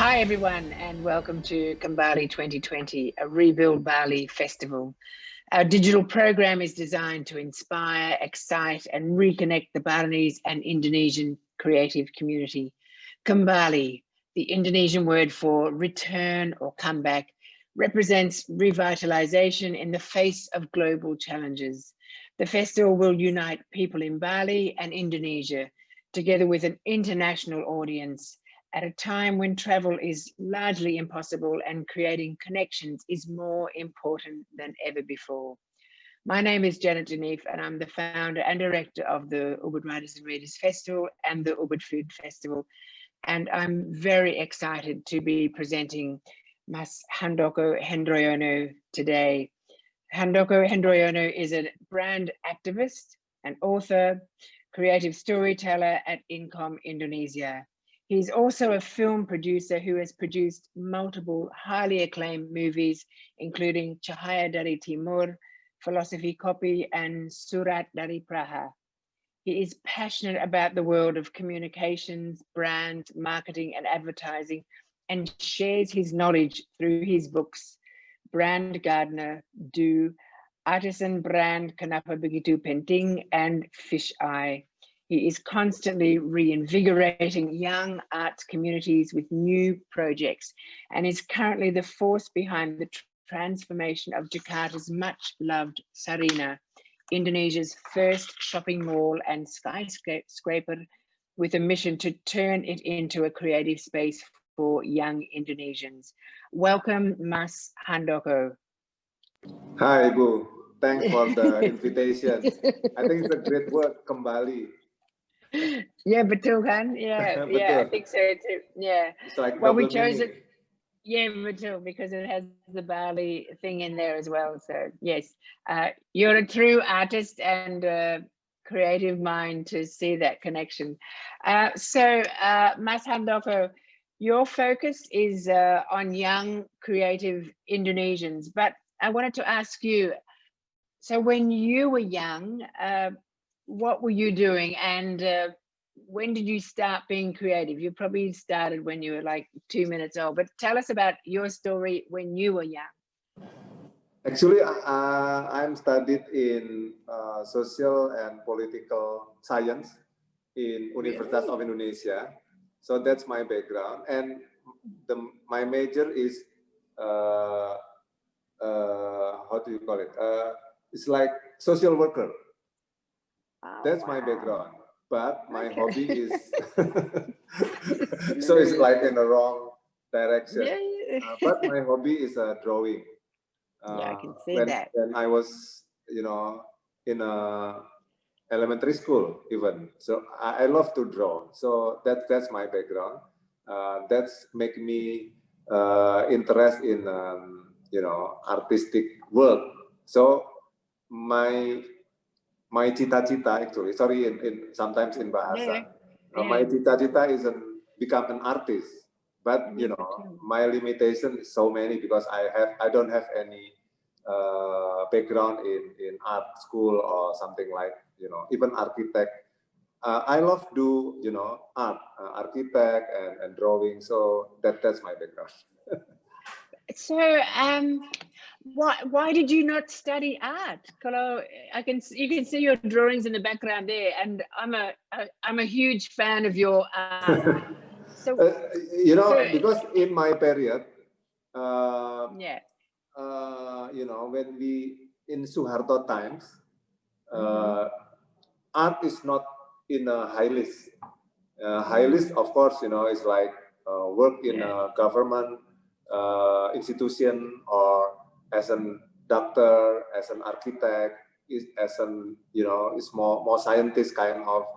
Hi everyone and welcome to Kembali 2020, a Rebuild Bali festival. Our digital program is designed to inspire, excite and reconnect the Balinese and Indonesian creative community. Kembali, the Indonesian word for return or comeback, represents revitalization in the face of global challenges. The festival will unite people in Bali and Indonesia together with an international audience at a time when travel is largely impossible and creating connections is more important than ever before. My name is Janet Deneve and I'm the founder and director of the Ubud Writers and Readers Festival and the Ubud Food Festival. And I'm very excited to be presenting Mas Handoko Hendroyono today. Handoko Hendroyono is a brand activist, an author, creative storyteller at Incom Indonesia. He's also a film producer who has produced multiple highly acclaimed movies, including Cahaya dari Timur, Philosophy Copy, and Surat dari Praha. He is passionate about the world of communications, brand, marketing, and advertising, and shares his knowledge through his books, Brand Gardener, Do, Artisan Brand, Kenapa Begitu Penting, and Fish Eye. He is constantly reinvigorating young arts communities with new projects and is currently the force behind the transformation of Jakarta's much loved Sarina, Indonesia's first shopping mall and skyscraper, with a mission to turn it into a creative space for young Indonesians. Welcome, Mas Handoko. Hi, Ibu. Thanks for the invitation. I think it's a great word, kembali. Yeah, betul kan? Yeah, Betul. yeah, I think so too. Yeah. It's like well, we chose it. Yeah, betul, because it has the Bali thing in there as well. So yes, you're a true artist and creative mind to see that connection. Mas Handoko, your focus is on young creative Indonesians, but I wanted to ask you, so when you were young, what were you doing and when did you start being creative? You probably started when you were like 2 minutes old, but tell us about your story when you were young. Actually, I'm studied in social and political science in Universitas of Indonesia. So that's my background. And my major is, how do you call it? It's like social worker. That's my background. But my hobby is, so it's like in the wrong direction. But my hobby is drawing. Yeah, I can see that. When I was, in elementary school even. So I love to draw. So that's my background. That's make me interest in, artistic work. So my cita-cita actually, sorry, in sometimes in bahasa, my cita-cita is become an artist. But my limitation is so many because I don't have any background in art school or something like even architect. I love do art, architect and drawing. So that's my background. So why did you not study art? Kalau you can see your drawings in the background there, and I'm a huge fan of your art. So because in my period, when we in Suharto times, art is not in a high list. High list, of course, is like work in a government institution, or as a doctor, as an architect, as an is more scientist kind of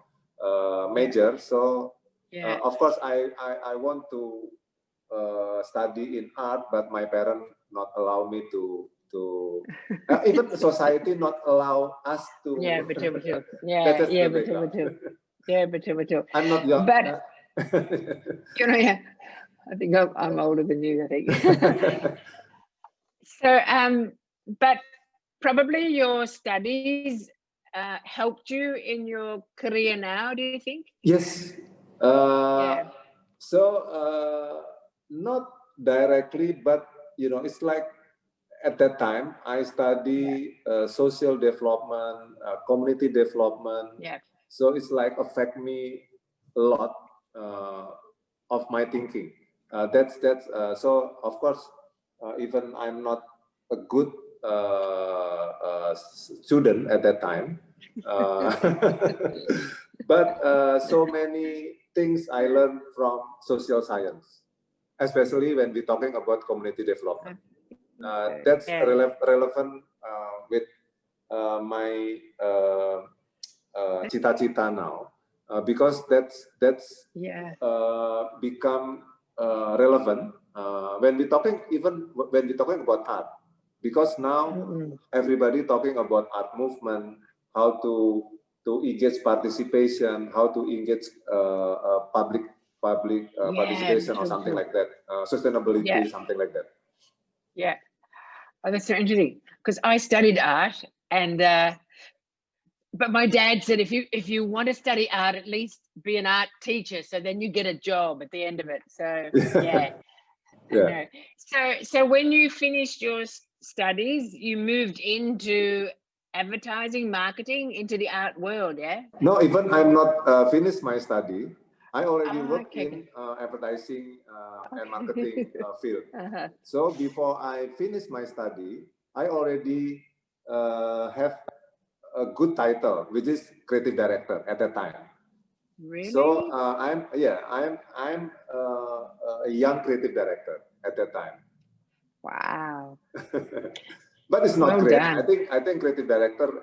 major. So of course I want to study in art, but my parents not allow me to even society not allow us to. Betul. Betul. I'm not young, but I think I'm older than you, I think. So but probably your studies helped you in your career now, do you think? Yes. So not directly, but it's like at that time I study social development, community development. Yeah. So it's like affect me a lot of my thinking. That's so of course even I'm not a good student at that time, but so many things I learned from social science, especially when we're talking about community development. That's relevant with my cita-cita now, because that's become relevant when we're talking about art, because now everybody talking about art movement, how to engage participation, how to engage public participation or something like that, sustainability, something like that. Yeah. Oh, that's so interesting, because I studied art, and but my dad said if you want to study art, at least be an art teacher, so then you get a job at the end of it. So yeah. Yeah. So when you finished your studies, you moved into advertising, marketing, into the art world, yeah? No, even I'm not finished my study. I already work Okay. in advertising and marketing field. So before I finish my study, I already have a good title, which is creative director at that time. Really? So I'm a young creative director at that time. Wow. But it's not Well great. done. I think creative director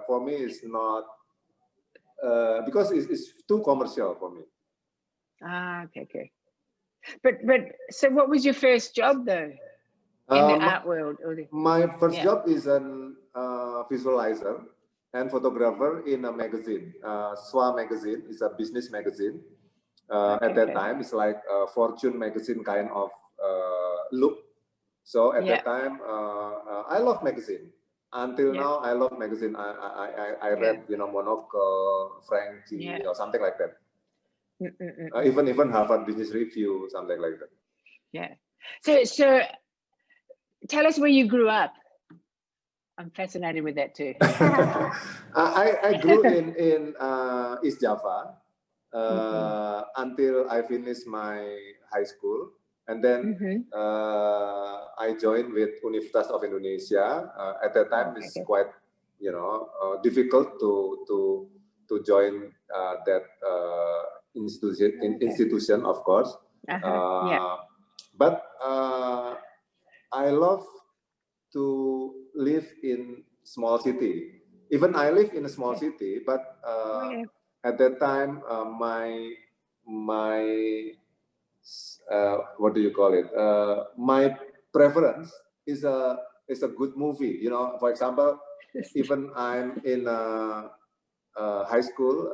for me is not because it's too commercial for me. Okay. But so what was your first job though in the art world? My first job is an visualizer and photographer in a magazine. SWA magazine is a business magazine. At that time, it's like a Fortune magazine kind of look. So at that time, I love magazine. Until now, I love magazine. I read, Monocle, Frankie, or something like that. Even Harvard Business Review, something like that. Yeah. So tell us where you grew up. I'm fascinated with that too. I grew in East Java until I finished my high school, and then I joined with Universitas of Indonesia. At that time, it's quite difficult to join that institution, of course. But I love to live in small city. Even I live in a small city, but at that time, my what do you call it? My preference is a good movie. For example, even I'm in high school.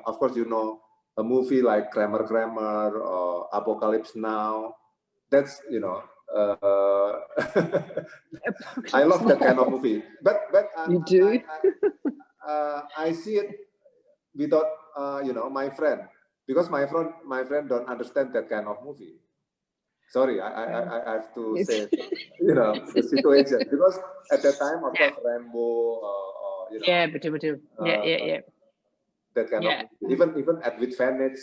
Of course, a movie like Kramer or Apocalypse Now. That's I love that kind of movie, but you do. I see it without my friend, because my friend don't understand that kind of movie. Sorry, I have to say the situation, because at that time, of course, Rambo betul. Yeah. That kind of movie. Even Edwin Vanage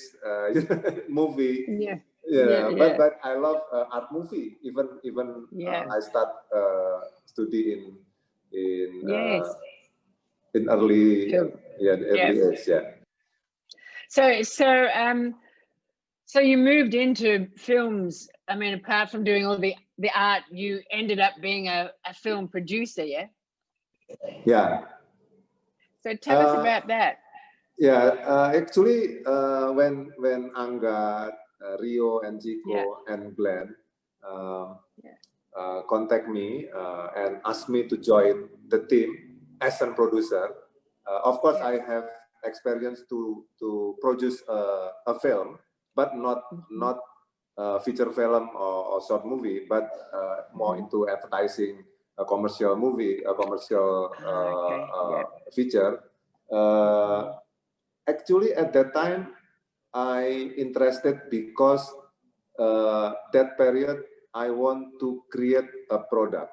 movie. But I love art movie. Even I start study in early age. So you moved into films. I mean, apart from doing all the art, you ended up being a film producer, yeah? Yeah. So tell us about that. Yeah, actually, when Angga, Rio, and Chico, and Glenn contact me and ask me to join the team as a producer, of course, I have experience to produce a film, but not feature film or short movie, but more into advertising, a commercial movie, a commercial feature. Actually, at that time, I interested because that period, I want to create a product.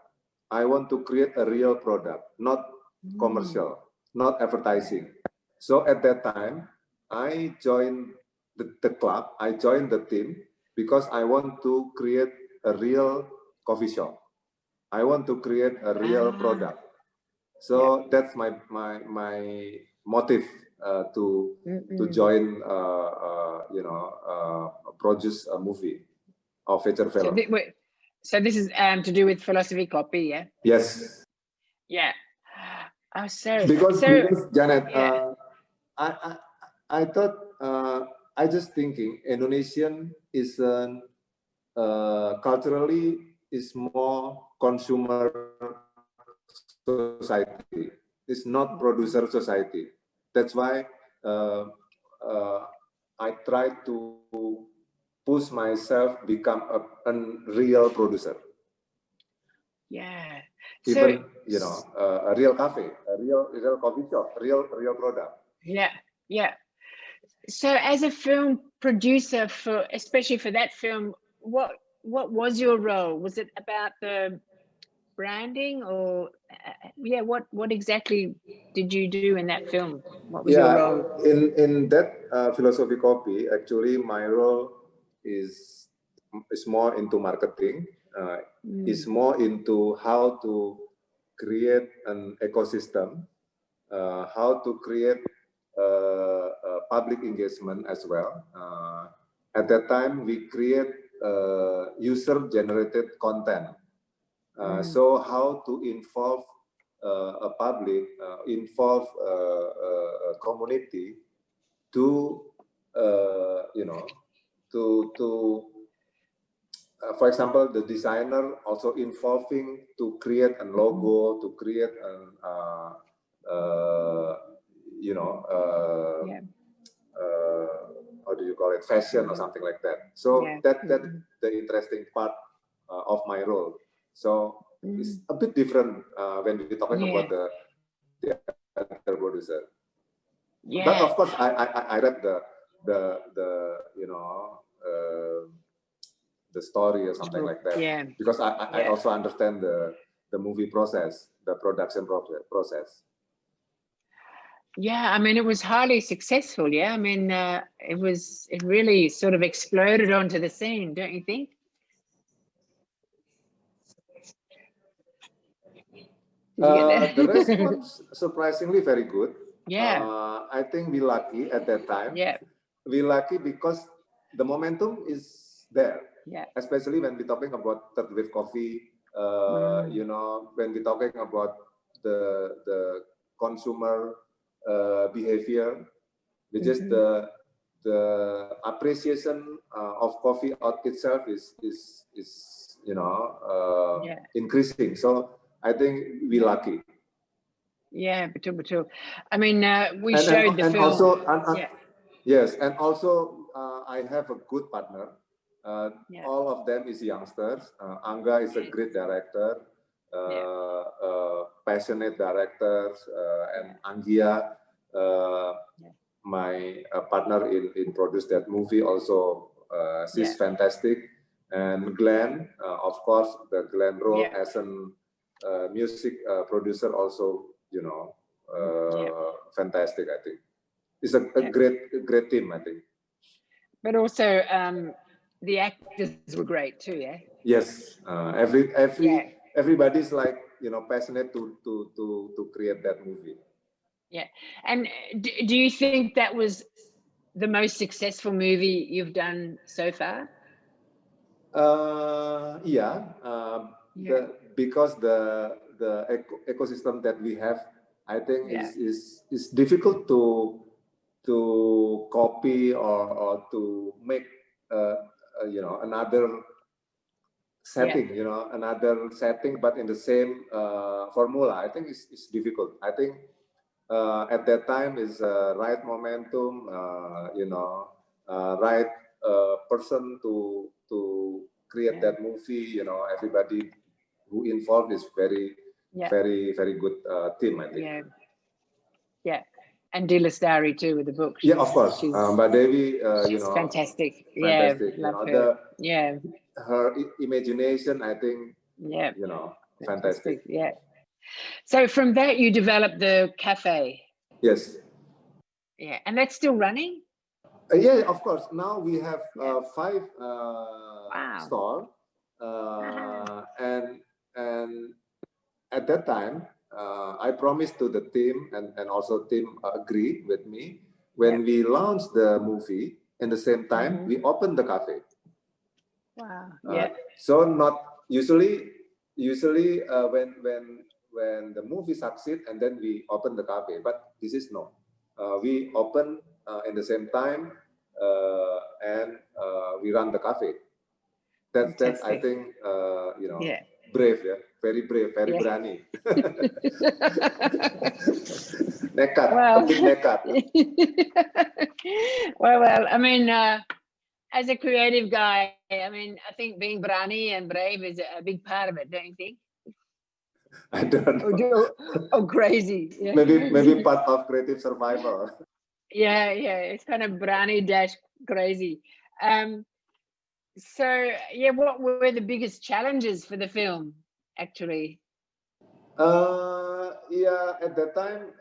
I want to create a real product, not commercial, not advertising. So at that time, I joined the club, I joined the team because I want to create a real coffee shop. I want to create a real product. So that's my motive to join, produce a movie or feature film. So this is to do with philosophy copy, yeah? Yes. Yeah. Oh, because Janet, I thought, I just thinking Indonesian is culturally is more consumer society. It's not producer society. That's why I try to push myself become a real producer. Yeah. Even a real cafe, a real coffee shop, real product. Yeah, yeah. So as a film producer, especially for that film, what was your role? Was it about the branding, or what exactly did you do in that film? What was your role? In that philosophy copy, actually my role is more into marketing, is more into how to create an ecosystem, how to create public engagement as well. At that time, we create user-generated content. So how to involve a public, involve a community to, for example, the designer also involving to create a logo, to create an, how do you call it, fashion or something like that. So that's the interesting part of my role. So it's a bit different when we're talking about the other producer. But of course, I read the story or something like that. Because I also understand the movie process, the production process. Yeah, I mean, it was highly successful. Yeah, I mean, it really sort of exploded onto the scene, don't you think? The response surprisingly very good. Yeah. I think we lucky at that time. Yeah. We lucky because the momentum is there. Yeah. Especially when we're talking about third wave coffee, when we're talking about the consumer behavior, which is the appreciation of coffee out itself is increasing. So I think we lucky. Yeah, betul. I mean, we showed the film. Also, yes, and also I have a good partner. All of them is youngsters. Angga is a great director, passionate directors, and Anggia, my partner in produce that movie, also she's fantastic. And Glenn, of course, the Glenn role as a music producer also, fantastic. I think it's a great team. I think. But also, the actors were great too. Yeah. Yes, everybody's like passionate to create that movie. Yeah, and do you think that was the most successful movie you've done so far? Because the ecosystem that we have, I think is difficult to copy or to make another setting, another setting, but in the same formula. I think it's difficult. I think at that time is right momentum, right person to create that movie. Everybody who involved is very good team. I think. Yeah. And De Lestari too with the book. Yeah, of course. But Devi, she's fantastic. fantastic. Yeah, love her. Her imagination, I think. Yeah, fantastic. Yeah. So from that, you developed the cafe. Yes. Yeah, and that's still running. Yeah, of course. Now we have 5 stores, and at that time, I promised to the team, and also team agree with me when we launched the movie. In the same time, we opened the cafe. Wow. So not usually when the movie succeed and then we open the cafe, but this is no. We open in the same time and we run the cafe. That's I think brave, very brave, very brave. Nekat, a bit nekat. well, I mean, as a creative guy, I mean, I think being brave and brave is a big part of it, don't you think? I don't know. Oh, crazy. Yeah. Maybe part of creative survival. Yeah, it's kind of crazy. So yeah, what were the biggest challenges for the film, actually? At that time,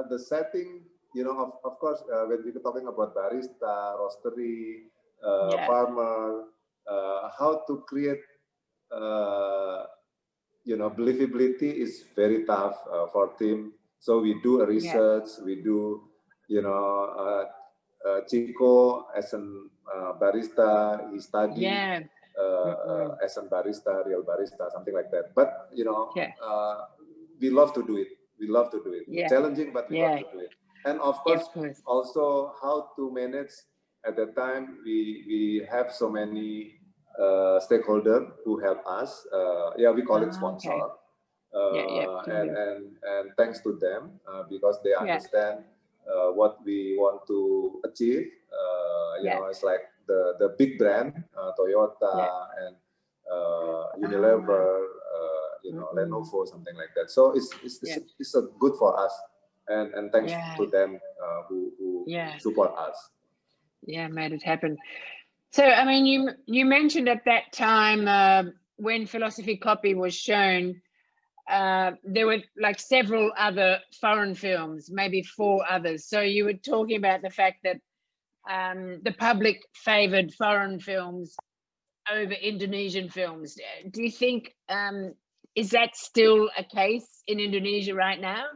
the setting, of course, when we were talking about barista, roastery, farmer, how to create, believability is very tough for team. So we do a research, we do, Chico as a barista, he studied as a barista, real barista, something like that. But we love to do it. We love to do it. Challenging, but we love to do it. And of course, also how to manage. At that time, we have so many stakeholders who help us. We call it sponsor. And thanks to them because they understand what we want to achieve. It's like the big brand, Toyota and Unilever, Lenovo, something like that. So it's a good for us, and thanks to them who support us. Yeah, made it happen. So, I mean, you mentioned at that time when Philosophy Copy was shown, there were like several other foreign films, maybe 4 others. So you were talking about the fact that the public favored foreign films over Indonesian films. Do you think, is that still a case in Indonesia right now?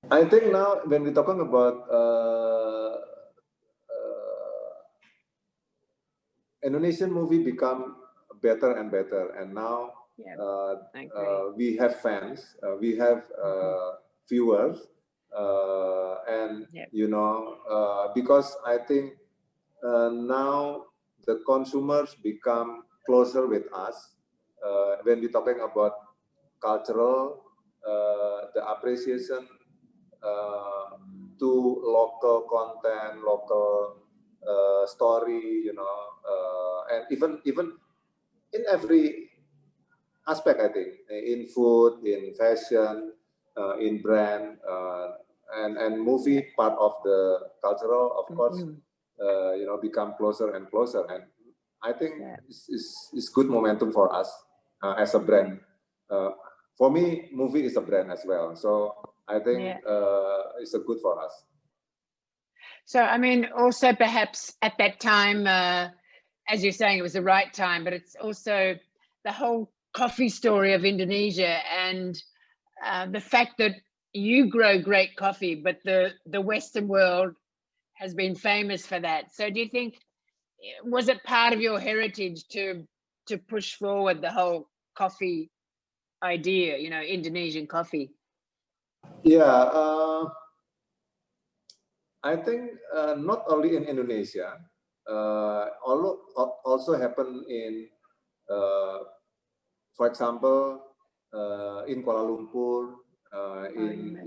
I think now when we're talking about Indonesian movie become better and better, and now we have fans, we have viewers, and because I think now the consumers become closer with us when we're talking about cultural, the appreciation to local content, local story, and even in every aspect, I think, in food, in fashion, in brand, and movie part of the cultural, of course, become closer and closer. And I think it's good momentum for us as a brand. For me, movie is a brand as well. So I think it's a good for us. So, I mean, also perhaps at that time, as you're saying, it was the right time, but it's also the whole coffee story of Indonesia and the fact that you grow great coffee, but the Western world has been famous for that. So do you think, was it part of your heritage to push forward the whole coffee idea, Indonesian coffee? Yeah, I think not only in Indonesia, also happen in, for example, in Kuala Lumpur, in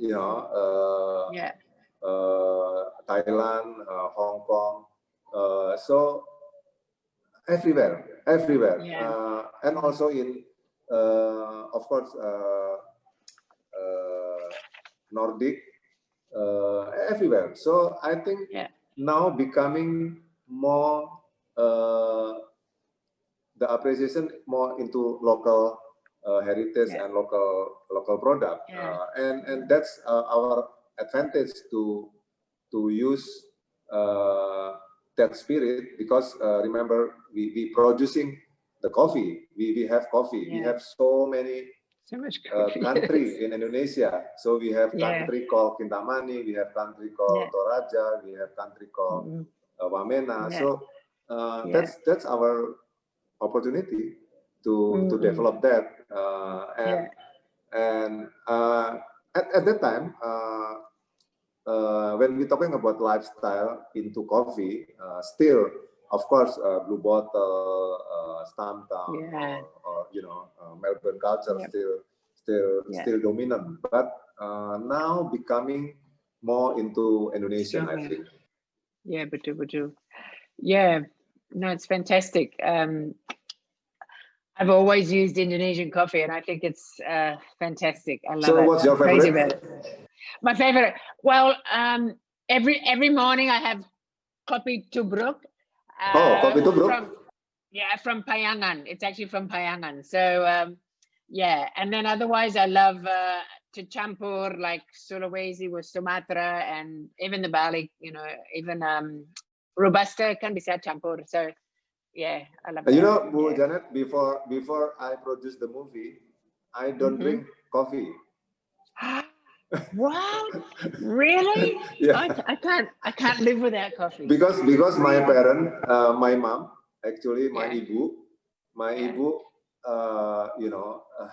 Thailand, Hong Kong, so everywhere, and also in, of course, Nordic, everywhere. So I think now becoming more the appreciation more into local heritage and local product, and that's our advantage to use that spirit, because remember we producing the coffee, we have coffee, we have so many much coffee, country in Indonesia. So we have country called Kintamani, we have country called Toraja, we have country called Wamena. So that's our opportunity to develop that, and at that time, when we're talking about lifestyle into coffee, still, of course, Blue Bottle, Stumptown, or Melbourne culture still dominant, but now becoming more into Indonesian, I think. Yeah, betul. Yeah, no, it's fantastic. I've always used Indonesian coffee, and I think it's fantastic. I love it. So, what's your favorite? Crazy about it. My favorite. Well, every morning I have kopi tubruk. Kopi tubruk. From Payangan. It's actually from Payangan. So and then otherwise I love to campur like Sulawesi with Sumatra, and even the balik. Even Robusta can be said campur. So. Yeah, I love that. Bu Janet, before I produce the movie, I don't drink coffee. Wow, really? Yeah. I can't live without coffee. Because my parent, my mom, actually my ibu,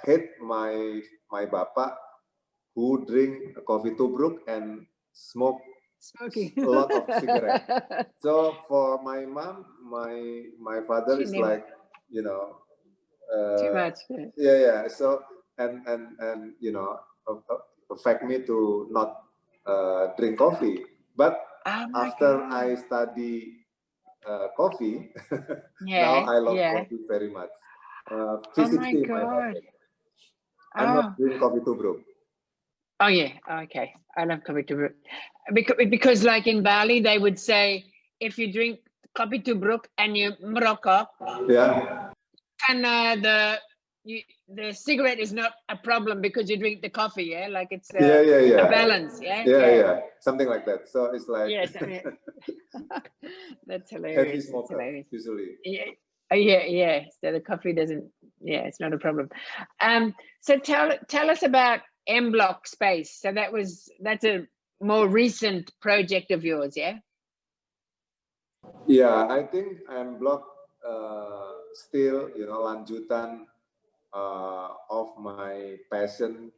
hate my bapa who drink coffee tubruk and smoking a lot of cigarette. So for my mom, my father is like, too much. Yeah. So and affect me to not drink coffee. But after I study coffee, now I love coffee very much. Physically, my God. I'm not doing coffee tubruk. Oh yeah, okay. I love kopi tubruk because like in Bali they would say if you drink kopi tubruk and you merokok, and the cigarette is not a problem because you drink the coffee, like it's a balance, something like that. So it's like that's hilarious. Heavy smoker, usually. Yeah. So the coffee doesn't. Yeah, it's not a problem. So tell us about M Block Space. So that's a more recent project of yours, yeah? Yeah, I think M Block still, lanjutan of my passion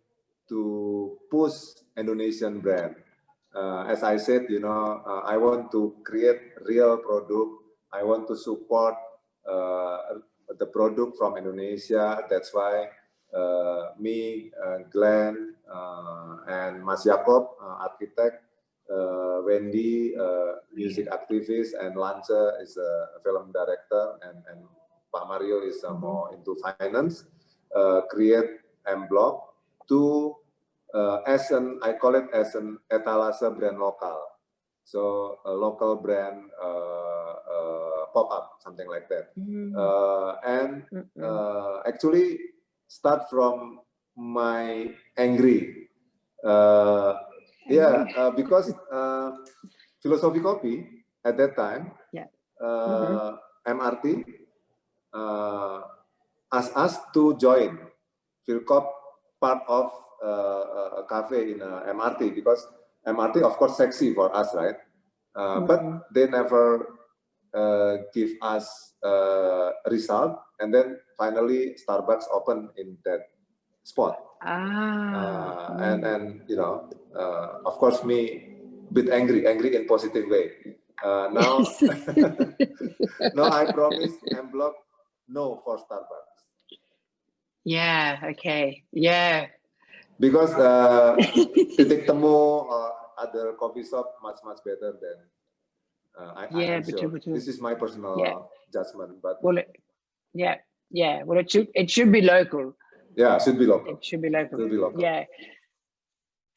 to push Indonesian brand. As I said, I want to create real product. I want to support the product from Indonesia. That's why me, Glenn, and Mas Jacob, architect, Wendy, music activist, and Lance is a film director, and Pak Mario is more into finance, create M Block to I call it as an etalase brand lokal. So a local brand pop-up, something like that. Actually start from my angry. Because philosophy copy at that time, MRT asked us to join Philcop part of a cafe in MRT, because MRT of course sexy for us, right? But they never give us result, and then finally Starbucks opened in that spot. And of course me bit angry in positive way. Now now I promise M Block no for Starbucks. Yeah, okay. Yeah. Because Titik Temu or other coffee shop much better than I'm sure. Betul. This is my personal judgment, but well, well, it should be local. Yeah, should be local. It should be local. Should be local. Yeah.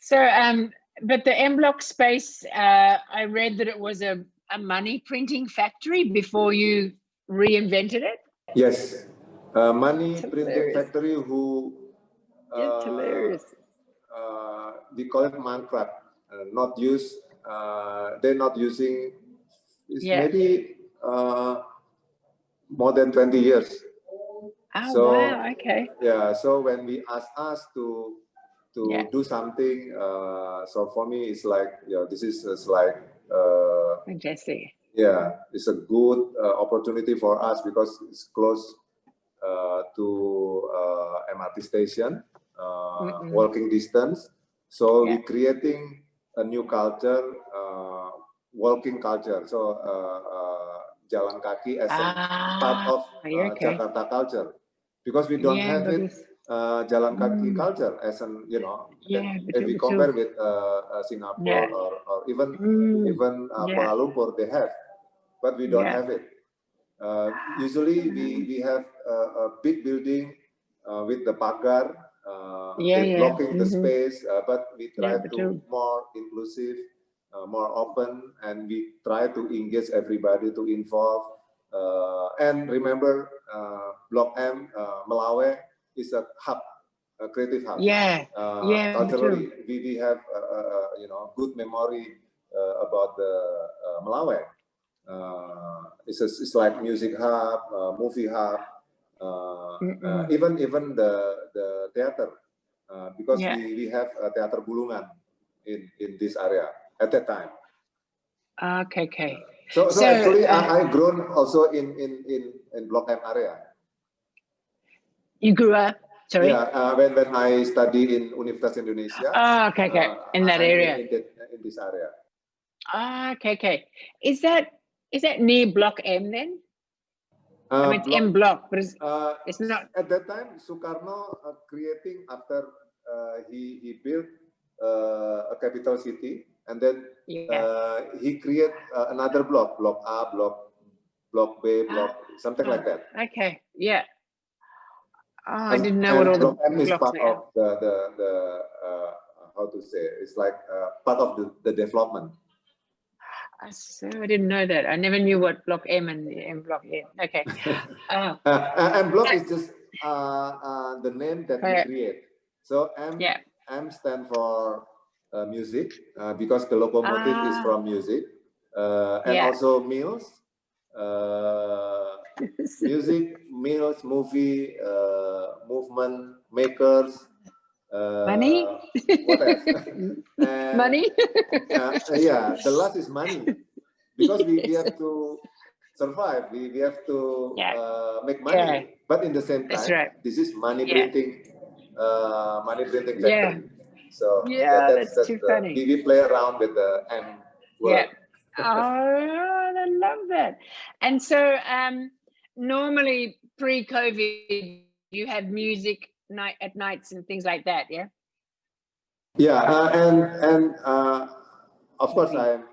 So But the M Block space, I read that it was a money printing factory before you reinvented it. Yes, money That's printing hilarious. factory who It's hilarious. we call it mangkrak, not use. They're not using. It's maybe more than 20 years. Oh, So wow. Okay. yeah, so when we ask us to do something, so for me it's like, this is like Fantastic. yeah, it's a good opportunity for us because it's close to MRT station, walking distance. So we're creating a new culture, walking culture. So jalan kaki as a part of Jakarta culture, because we don't have it jalan kaki culture as an, if we compare with Singapore or even Kuala Lumpur, they have, but we don't have it. Usually we have a big building with the pagar, blocking the space, but we try to more inclusive, more open, and we try to engage everybody to involve. And remember, Block M, Melawe is a hub, a creative hub. Culturally, we have good memory about the Melawe. It's like music hub, movie hub, even the theater, because we have a theater Bulungan in this area at that time. Okay. So actually, I grown also in Block M area. You grew up. Sorry. Yeah, when I study in Universitas Indonesia. Oh, okay. In that area. In this area. Okay. Is that near Block M then? I mean, it's M Block, but it's not. At that time, Sukarno creating after he built a capital city, and then he create another block, Block A, Block B, Block something like that. Okay, yeah. Oh, I didn't know what all the Block M is blocks part of the how to say, it's like part of the development. So I didn't know that. I never knew what Block M and M Block is. Okay. M Block is just the name that we create. So M stand for music, because the locomotive is from music, and also meals, music, meals, movie, movement, makers. Money? What else? Money? Yeah, the last is money, because we have to survive. We have to make money, but in the same time, this is money printing, factory. So that's too funny. We play around with the M word. Oh, I love that. And so, normally pre-COVID, you had music at nights and things like that, yeah? Yeah, and of course I am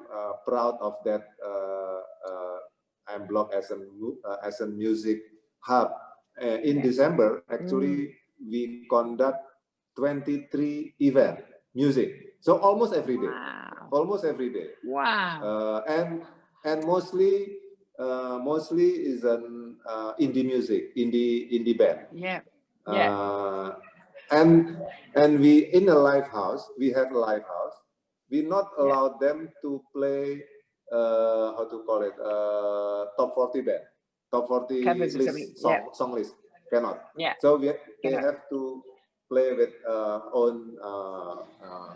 proud of that. I'm Block as a music hub. In December, actually, we conduct 23 event music. So almost every day. Wow. Almost every day. Wow. And mostly is an indie music, indie band. And we in a live house, we have a live house. We not allow them to play how to call it, top 40 band, top 40 list, song list, cannot. So they have to play with own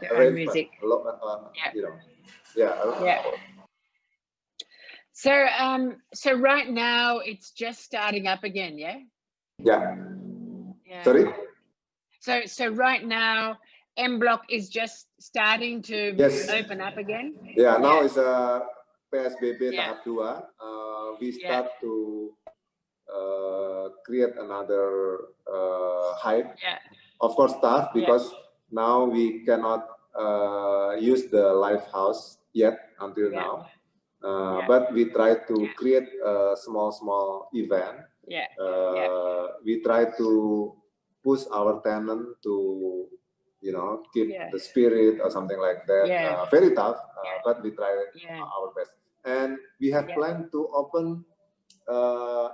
arrangement. So right now it's just starting up again, yeah. Sorry. So right now, M Block is just starting to open up again. Yeah, now it's a PSBB tahap 2. We start to create another hype. Of course, tough because now we cannot use the live house yet until now. But we try to create a small event. We try to push our tenant to keep the spirit or something like that. Very tough, but we try our best. And we have planned to open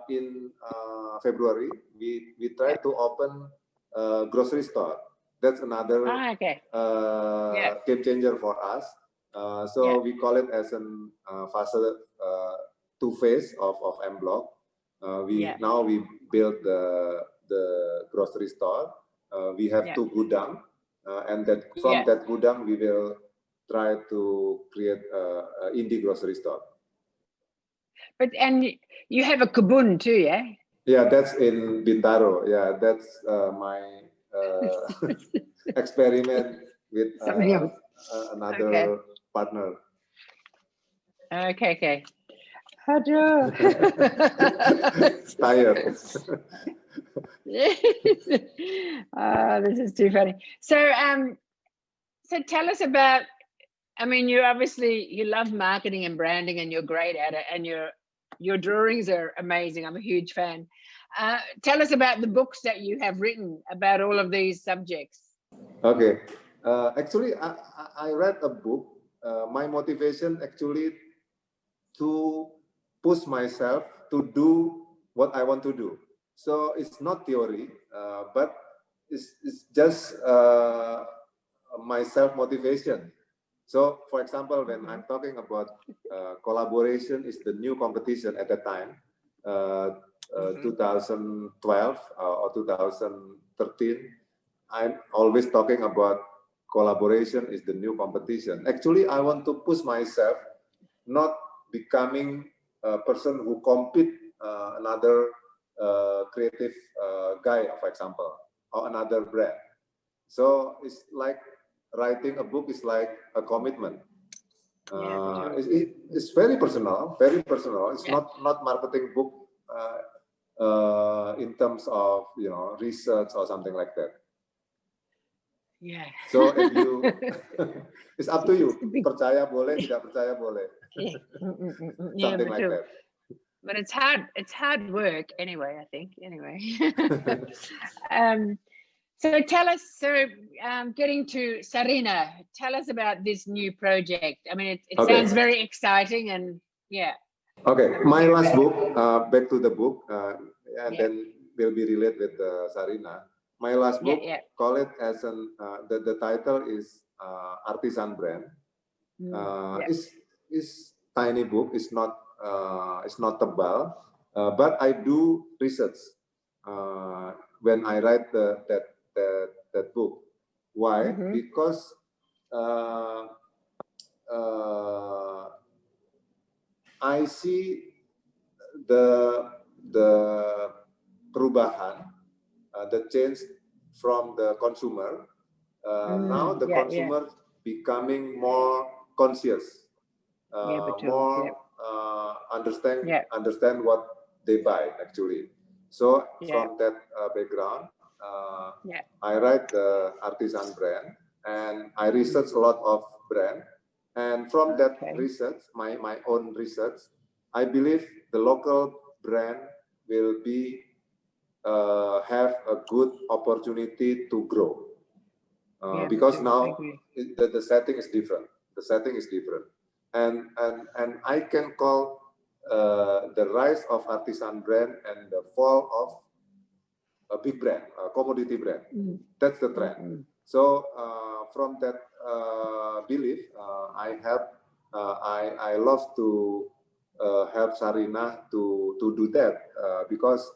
in February. We try to open a grocery store. That's another game changer for us. So we call it as an facade two-phase of M Block. Now we build the grocery store. We have 2 gudang, and that from that gudang we will try to create a indie grocery store. And you have a kebun too, yeah? Yeah, that's in Bintaro. Yeah, that's my experiment with another partner. Okay. Aduh. Tired. This is too funny. So tell us about, I mean, you love marketing and branding, and you're great at it, and your drawings are amazing. I'm a huge fan. Tell us about the books that you have written about all of these subjects. Okay. Actually, I read a book. My motivation actually to push myself to do what I want to do. So it's not theory, but it's just my self-motivation. So, for example, when I'm talking about collaboration is the new competition at the time, 2012 or 2013, I'm always talking about collaboration is the new competition. Actually, I want to push myself, not becoming a person who compete another creative guy, for example, or another brand. So it's like writing a book is like a commitment. It's very personal, very personal. It's not marketing book in terms of research or something like that. Yeah. So if you, it's up to you. Percaya boleh, tidak percaya boleh. Something like that. But it's hard work anyway, I think. Anyway. So tell us, getting to Sarina, tell us about this new project. I mean, it sounds very exciting, and Okay, my last book, back to the book, and then will be related with Sarina. My last book, call it as an, the title is Artisan Brand. It's tiny book, it's not tebal, but I do research when I write that book. Why? Because I see the perubahan, the change from the consumer. Now the consumer becoming more conscious, more understand what they buy actually. So from that background, I write the artisan brand, and I research a lot of brand. And from that research, my own research, I believe the local brand will be have a good opportunity to grow because now the setting is different. The setting is different, and I can call the rise of artisan brand and the fall of a big brand, a commodity brand. That's the trend. So from that belief, I love to help Sarina to do that because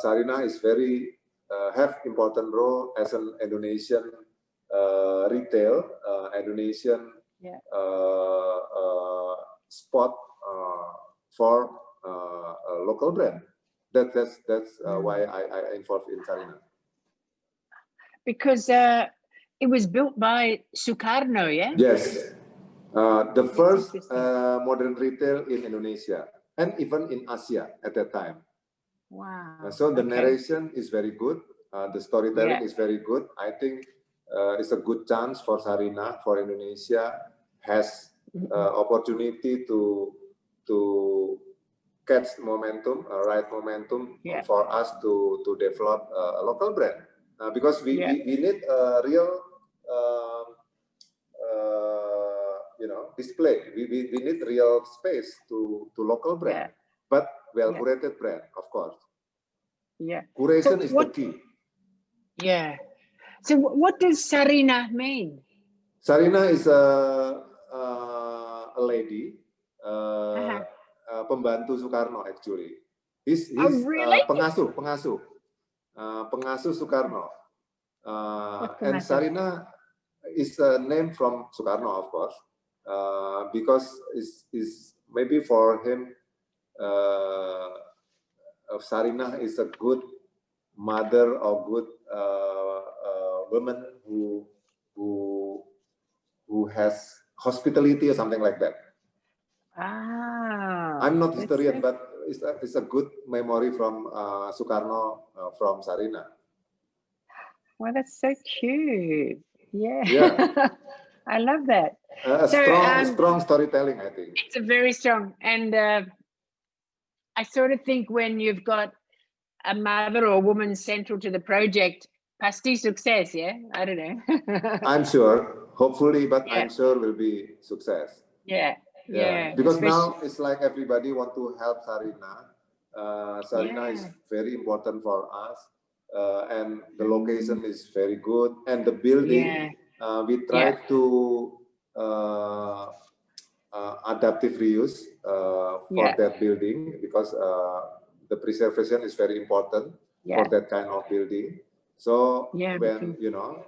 Sarina is very have important role as an Indonesian retail, Indonesian spot for a local brand. That's why I involved in Sarina. Because it was built by Sukarno, yeah? Yes. The first modern retail in Indonesia and even in Asia at that time. Wow. So the narration is very good. The storytelling is very good. I think it's a good chance for Sarina, for Indonesia, has opportunity to catch momentum, right momentum for us to develop a local brand. Because we need a real display. We need real space to local brand, but well curated brand, of course. Yeah. Curation is the key. Yeah. So what does Sarina mean? Sarina is a lady, pembantu Soekarno actually. He's really? pengasuh Soekarno. And Sarina is a name from Soekarno, of course, because is maybe for him, Sarina is a good mother or good woman who has hospitality or something like that. I'm not historian, but it's a good memory from Soekarno from Sarina. Well, that's so cute. Yeah. Yeah. I love that. Strong storytelling, I think. It's a very strong, and I sort of think when you've got a mother or a woman central to the project, pasti success, yeah? I don't know. I'm sure, hopefully, but I'm sure will be success. Yeah. Because now it's like everybody want to help Sarina. Sarina is very important for us, and the location is very good, and the building, we try to adaptive reuse for that building, because the preservation is very important for that kind of building. So when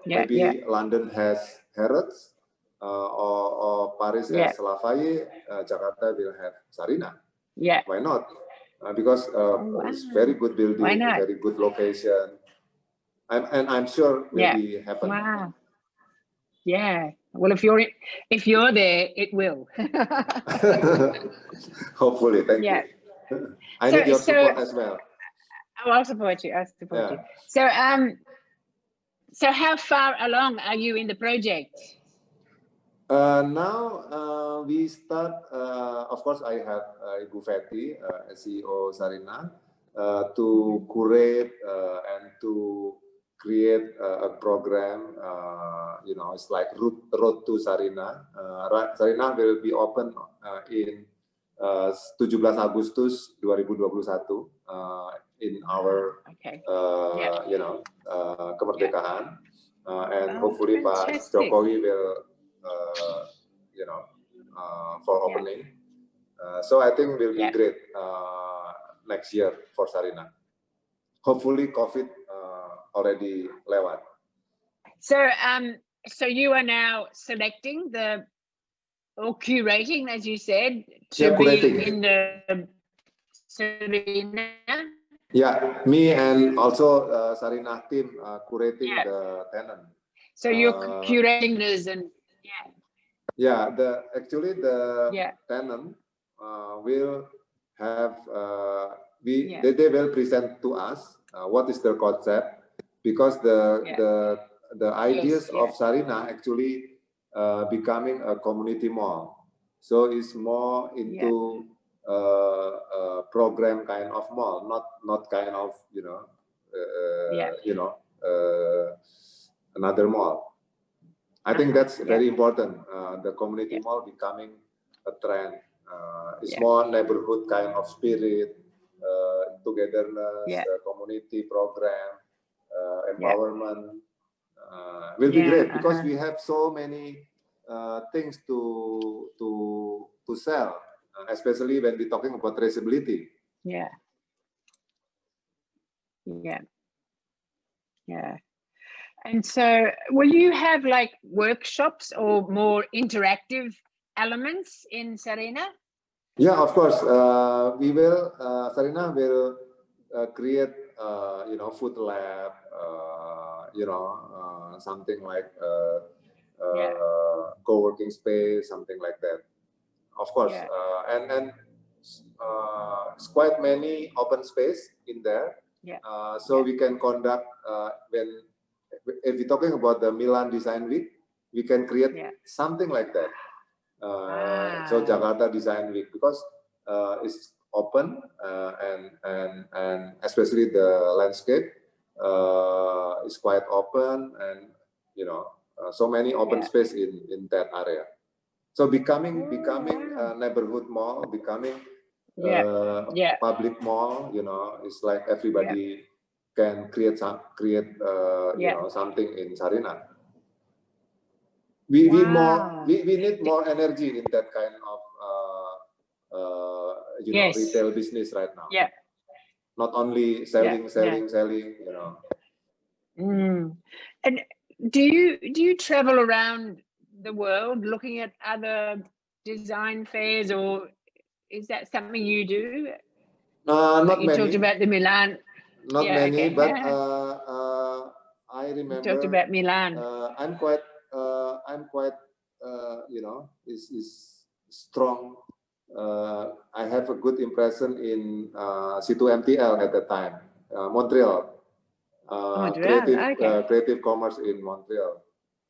maybe London has Harrods or Paris has Lafayette, Jakarta will have Sarina. Yeah. Why not? Because it's very good building, very good location, and I'm sure will be happen. Wow. Yeah. Well, if you're there, it will. Hopefully, thank you. I need your support as well. Oh, I'll support you. You. So, so how far along are you in the project? Now we start. Of course, I have Ibu Fetty, CEO Sarina, to curate and to create a program. It's like road to Sarina. Sarina will be open in 17 Agustus 2021 in our kemerdekaan, and hopefully Pak Jokowi will for opening. So I think will be great next year for Sarina. Hopefully COVID already lewat. So so you are now selecting or curating, as you said, to be in the Sarina. Yeah, me and also Sarina team curating the tenant. So you're curating this and actually the tenant will have they will present to us what is their concept, because the ideas of Sarina actually becoming a community mall, so it's more into program kind of mall, not kind of another mall. I think that's very important. The community mall becoming a trend. It's more neighborhood kind of spirit, togetherness, community program, empowerment. Will be great, because we have so many things to sell, especially when we're talking about traceability. And so will you have like workshops or more interactive elements in Sarina? Yeah, of course. We will, Sarina will create, food lab, something like co-working space, something like that. Of course, and it's quite many open space in there. So we can conduct if we're talking about the Milan Design Week, we can create something like that. So Jakarta Design Week, because it's open and especially the landscape is quite open, and so many open space in that area. So becoming a neighborhood mall, becoming public mall, you know, it's like everybody can create you know, something in Sarina. We need more energy in that kind of you know, retail business right now. Yeah. Not only selling, you know. And do you travel around the world looking at other design fairs, or is that something you do? Not you many. Talked about the Milan. Not many, but I remember. You talked about Milan. I'm quite you know, is strong. I have a good impression in Situ MTL at the time, Montreal. Creative commerce in Montreal.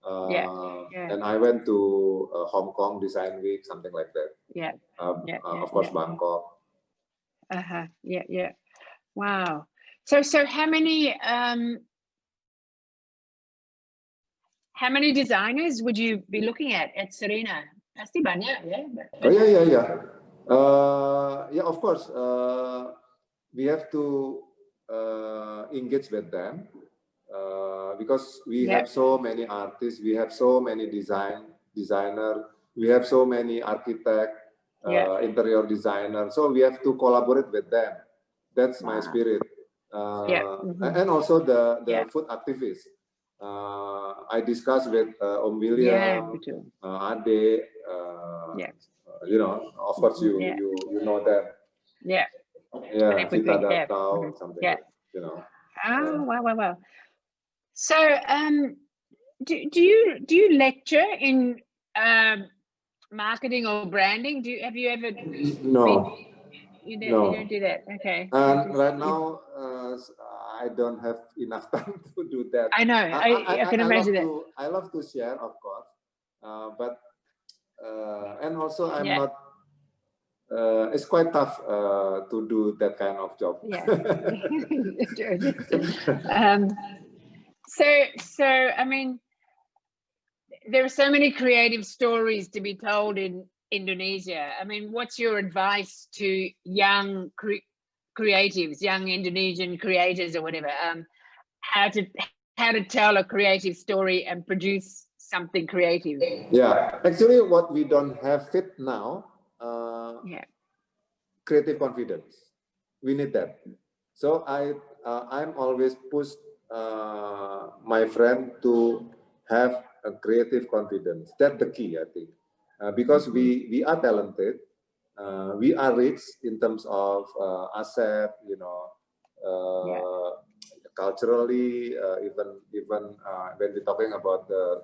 And I went to Hong Kong Design Week, something like that. Of course, Bangkok. Wow. So how many designers would you be looking at Sarina? Pasti banyak, ya? Yeah, of course. We have to engage with them because we have so many artists, we have so many designer, we have so many architect, interior designer. So we have to collaborate with them. That's my spirit. And also the food activists. I discussed with Om William, Ade, you know, of course you know them. Vita Datau, something like, you know. Wow. So do you lecture in marketing or branding? Have you ever No. You don't do that. Okay. And right now, I don't have enough time to do that. I know. I can imagine that. I love to share, of course, but and also I'm not. It's quite tough to do that kind of job. So I mean, there are so many creative stories to be told in Indonesia. I mean, what's your advice to young creatives, young Indonesian creators or whatever, how to tell a creative story and produce something creative? Yeah, actually what we don't have it now, creative confidence. We need that. So I'm always push my friend to have a creative confidence. That's the key, I think. Because we are talented, we are rich in terms of asset, you know, culturally, even when we're talking about the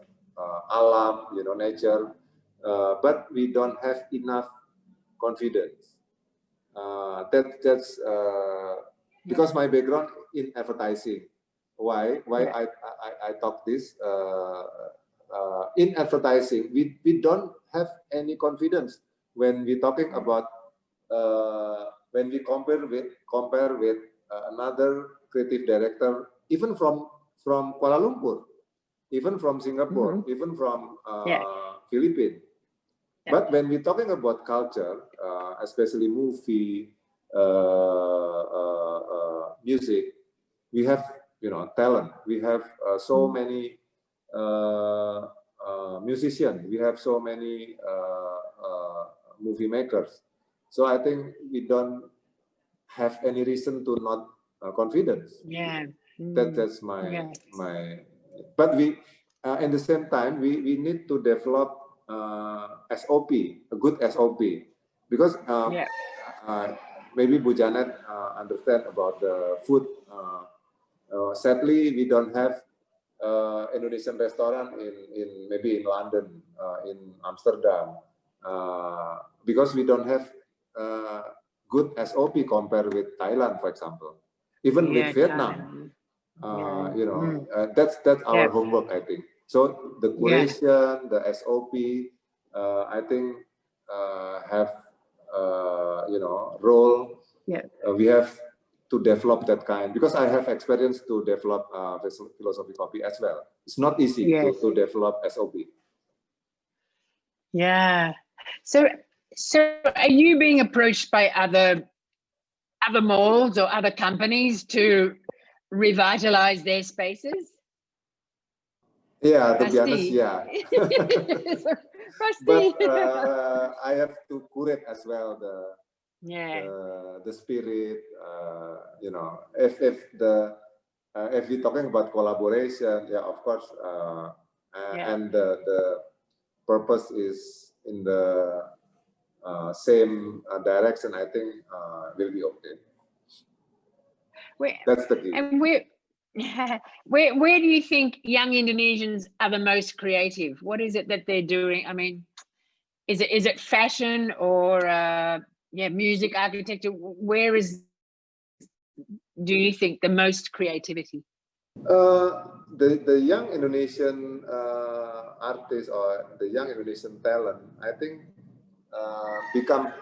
alam, you know, nature, but we don't have enough confidence. That's because my background in advertising. Why I talk this? In advertising, we don't have any confidence when we're talking about when we compare with another creative director, even from Kuala Lumpur, even from Singapore, even from Philippines. But when we're talking about culture, especially movie, music, we have, you know, talent. We have so many musicians. We have so many movie makers. So I think we don't have any reason to not confidence. That's my. But we, at the same time, we need to develop SOP, a good SOP, because maybe Bu Janet understand about the food. Sadly, we don't have Indonesian restaurant in maybe in London, in Amsterdam, because we don't have good SOP compared with Thailand, for example, even with Vietnam. You know, that's our homework, I think. So the curation, the SOP, I think have you know, role. We have to develop that kind, because I have experience to develop philosophy copy as well. It's not easy to develop SOP. Yeah. So are you being approached by other malls or other companies to revitalize their spaces? Yeah, to be honest, yeah. But Pasti. I have to curate as well Yeah. the spirit. You know, if we're talking about collaboration, yeah, of course, Yeah. and the purpose is in the same direction, I think will be okay. That's the key. And where do you think young Indonesians are the most creative? What is it that they're doing? I mean, is it fashion or music, architecture? Where do you think the most creativity? The young Indonesian artists or the young Indonesian talent, I think, become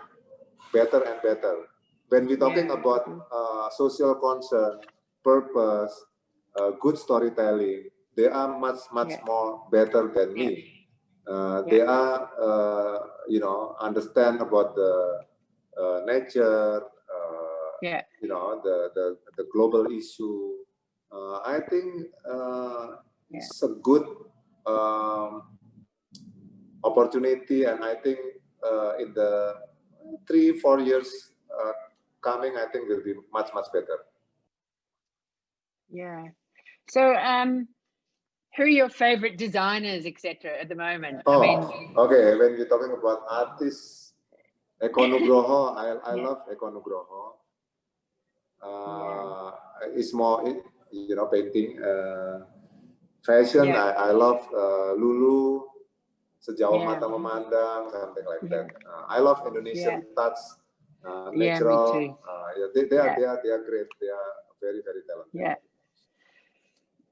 better and better. When we're talking about social concern, purpose, good storytelling, they are much more better than me. They are, you know, understand about the nature, you know, the global issue. I think it's a good opportunity, and I think in the 3-4 years coming, I think will be much better. Yeah. So, who are your favorite designers, etc., at the moment? Oh, I mean, okay. When you're talking about artists, Eko Nugroho, I love Eko Nugroho. It's more, you know, painting. Fashion, I love Lulu, Sejauh Mata Memandang, something like that. I love Indonesian touch, natural. me too. They are great. They are very talented. Yeah.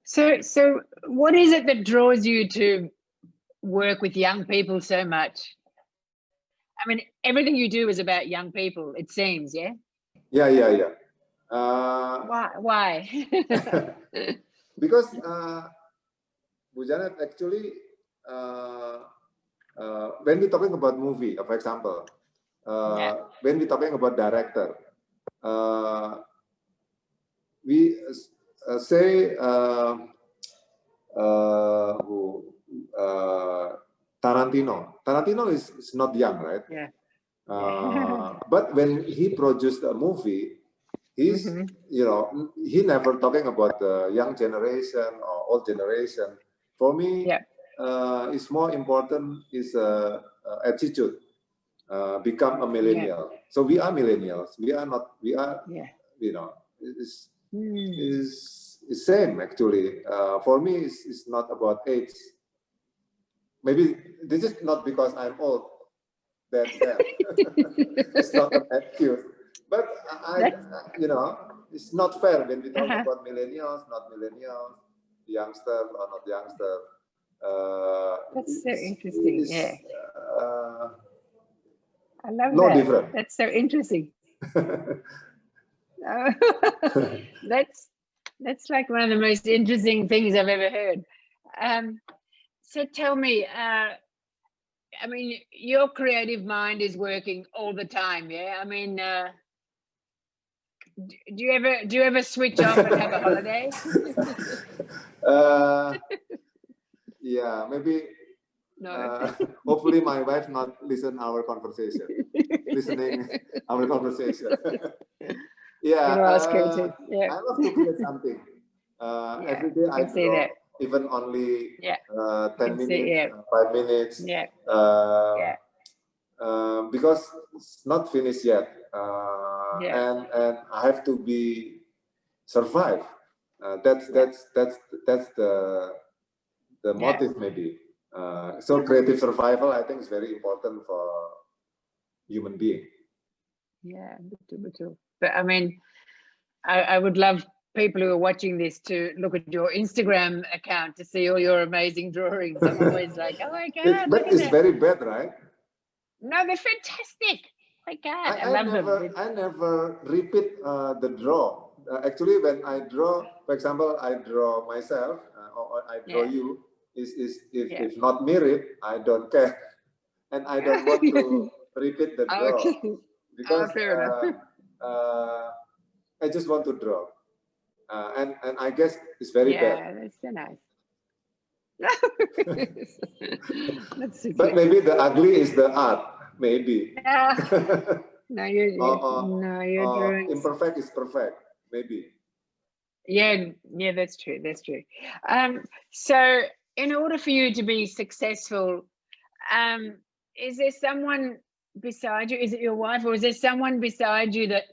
So what is it that draws you to work with young people so much? I mean, everything you do is about young people, it seems, yeah? Yeah. Why? Because Bu Janet, actually, when we're talking about movie, for example, when we're talking about director, we say Tarantino is not young, right? Yeah. But when he produced a movie, he's you know, he never talking about the young generation or old generation. For me, it's more important is attitude. Become a millennial. So we are millennials. We are not. We are. You know, is same actually. For me, it's not about age. Maybe this is not because I'm old. That it's not an excuse. But you know, it's not fair when we talk about millennials, not millennials, youngster or not youngster. That's so interesting. Yeah. I love no that. Different. That's so interesting. That's like one of the most interesting things I've ever heard. So tell me, I mean, your creative mind is working all the time, yeah? I mean, do you ever switch off and have a holiday? Yeah, maybe. No. Hopefully, my wife not listening our conversation. Yeah, ask her to. Yeah. I love to create something. Every day I draw, even only 10 minutes, 5 minutes. Because it's not finished yet, and I have to be survive. That's the motive maybe. So creative survival, I think, is very important for human being. Yeah, betul. But I mean, I would love people who are watching this to look at your Instagram account to see all your amazing drawings. I'm always like, oh my God. But it's very bad, right? No, they're fantastic. My God, I love them. I never repeat the draw. Actually, when I draw, for example, I draw myself or I draw you, if not mirrored, I don't care. and I don't want to repeat the draw Okay. because Fair enough. I just want to draw, and I guess it's very bad. Yeah, that's so nice. That's so But cute. maybe the ugly is the art, maybe. No, you're doing imperfect is perfect, maybe. Yeah, that's true. That's true. So in order for you to be successful, is there someone beside you? Is it your wife, or is there someone beside you that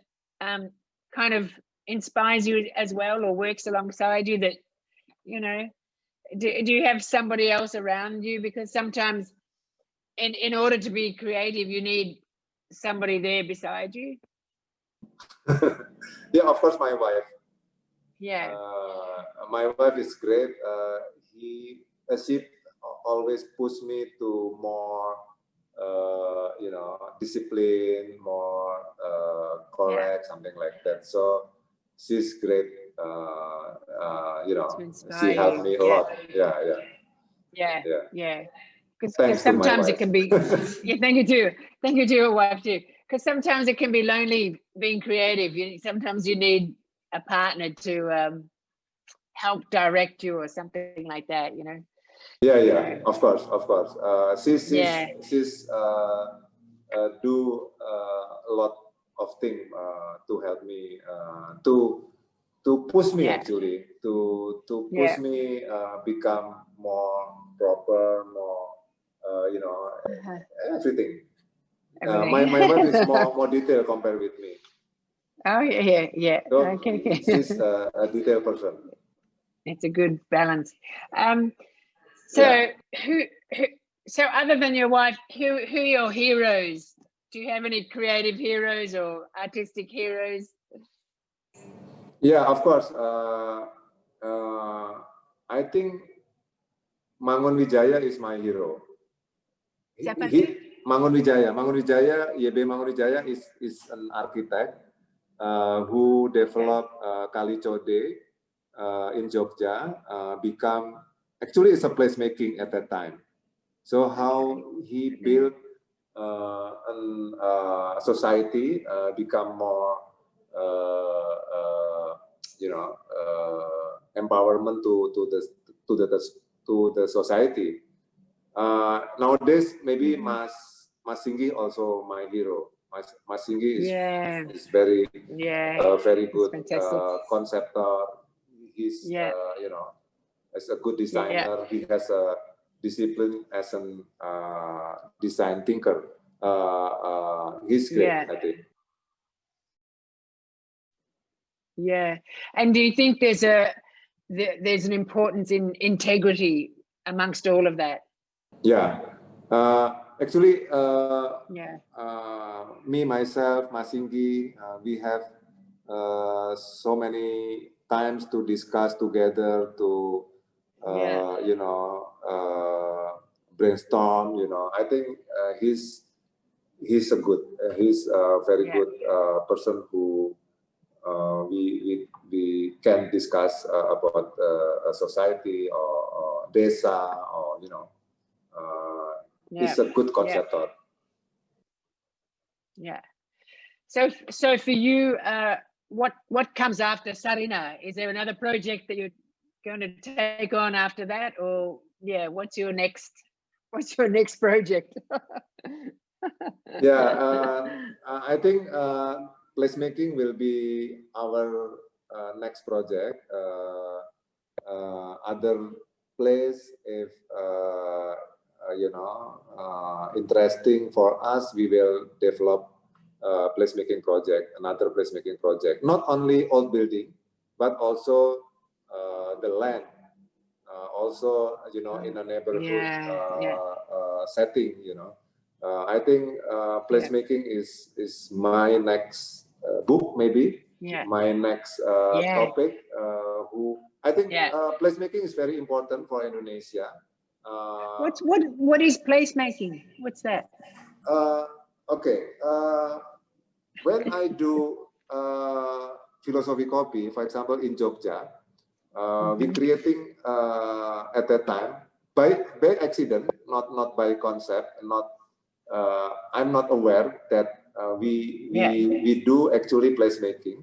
kind of inspires you as well, or works alongside you that, you know, do you have somebody else around you? Because sometimes in order to be creative, you need somebody there beside you. Yeah, of course, my wife. Yeah. My wife is great. She always push me to more, discipline, more correct, something like that. So she's great. She helped me a lot. Yeah. Because sometimes it can be. Yeah, thank you too. Thank you to your wife too. Because sometimes it can be lonely being creative. Sometimes you need a partner to help direct you or something like that. Yeah. Of course. She's do a lot of things to help me to push me actually to push me become more proper, more everything. My wife is more detailed compared with me. Oh yeah. So Okay. she's a detailed person. It's a good balance. So so other than your wife, who are your heroes? Do you have any creative heroes or artistic heroes? Yeah, of course. I think Mangun Wijaya is my hero. Siapa? Mangun Wijaya, YB Mangun Wijaya is an architect who developed Kali Code in Jogja, actually it's a placemaking at that time. So how he built a society become more empowerment to the society. Nowadays maybe Mas Singgi also my hero. Mas Singgi is very good conceptor. He's as a good designer. He has a discipline as an design thinker. He's great, I think. Yeah, and do you think there's an importance in integrity amongst all of that? Yeah, actually, me myself, Mas Singgi, we have so many times to discuss together to brainstorm. I think he's a very good person who we can discuss about a society or desa or he's a good conceptor. Yeah. So for you, what comes after Sarina? Is there another project that you're going to take on after that, or what's your next project? I think placemaking will be our next project. Other place, if interesting for us, we will develop placemaking project, another placemaking project. Not only old building, but also the land. Also, in a neighborhood setting. I think placemaking is my next book, maybe my next topic. I think placemaking is very important for Indonesia. What is placemaking? What's that? When I do philosophy copy, for example, in Jogja, we creating at that time by accident, not by concept, not I'm not aware that we do actually placemaking.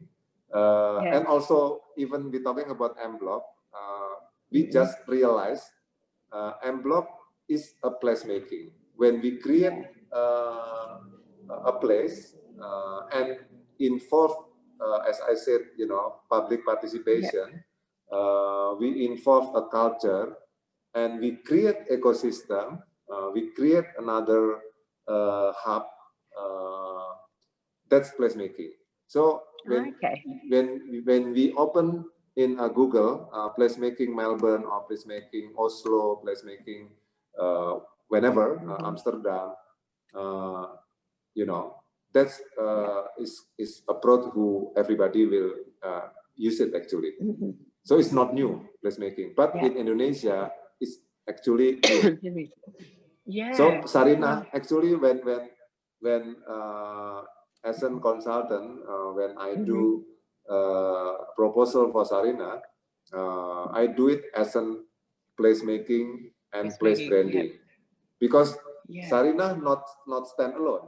And also, even we talking about M-Block, we just realized M-Block is a placemaking. When we create a place and involve, as I said, public participation, we involve a culture, and we create ecosystem, we create another hub, that's placemaking. So when we open in Google, placemaking Melbourne or placemaking Oslo, placemaking whenever, Amsterdam, that's is approach who everybody will use it actually. So it's not new placemaking, but in Indonesia it's actually new. So Sarina, actually when as a consultant, when I do proposal for Sarina, I do it as a placemaking and place branding, because Sarina not stand alone.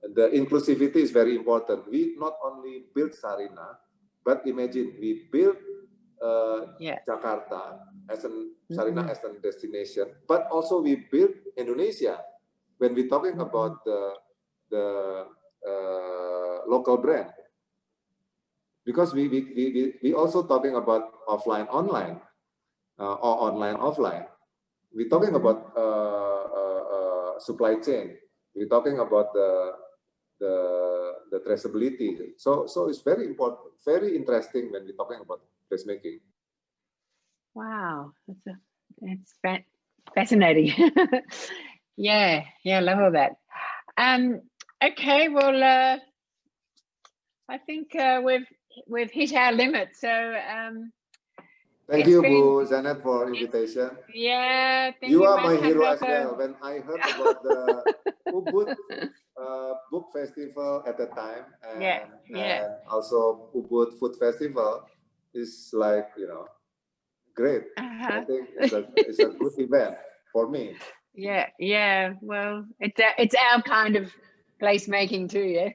The inclusivity is very important. We not only build Sarina, but imagine we build Jakarta as a Sarina as a destination, but also we build Indonesia. When we're talking about the local brand, because we also talking about offline online or online offline. We're talking about supply chain. We're talking about the traceability. So it's very important, very interesting when we're talking about placemaking. Wow, it's fascinating. yeah, love all that. Okay, well, I think we've hit our limit. So thank you, Bu Zanet, for invitation. Yeah, thank you you are my hero as Handoko. well. When I heard about the Ubud book festival at the time, and also Ubud Food Festival, is like, great. I think it's a good event for me. Yeah. Well, it's our kind of placemaking too.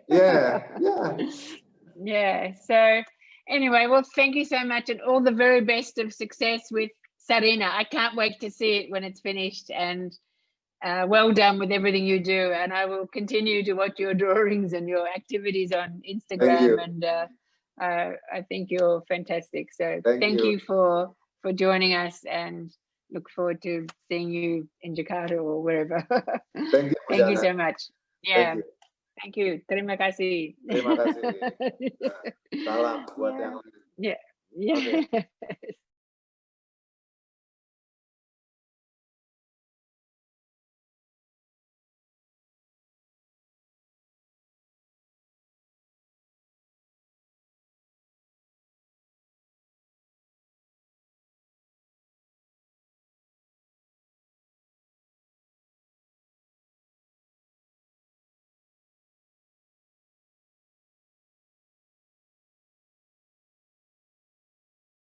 Yeah. So anyway, well, thank you so much, and all the very best of success with Sarina. I can't wait to see it when it's finished, and well done with everything you do. And I will continue to watch your drawings and your activities on Instagram. And I think you're fantastic. So thank you for joining us, and look forward to seeing you in Jakarta or wherever. Thank you. Thank you so much. Yeah. Thank you. Terima kasih. Terima kasih. Salam buat yang lain. Yeah.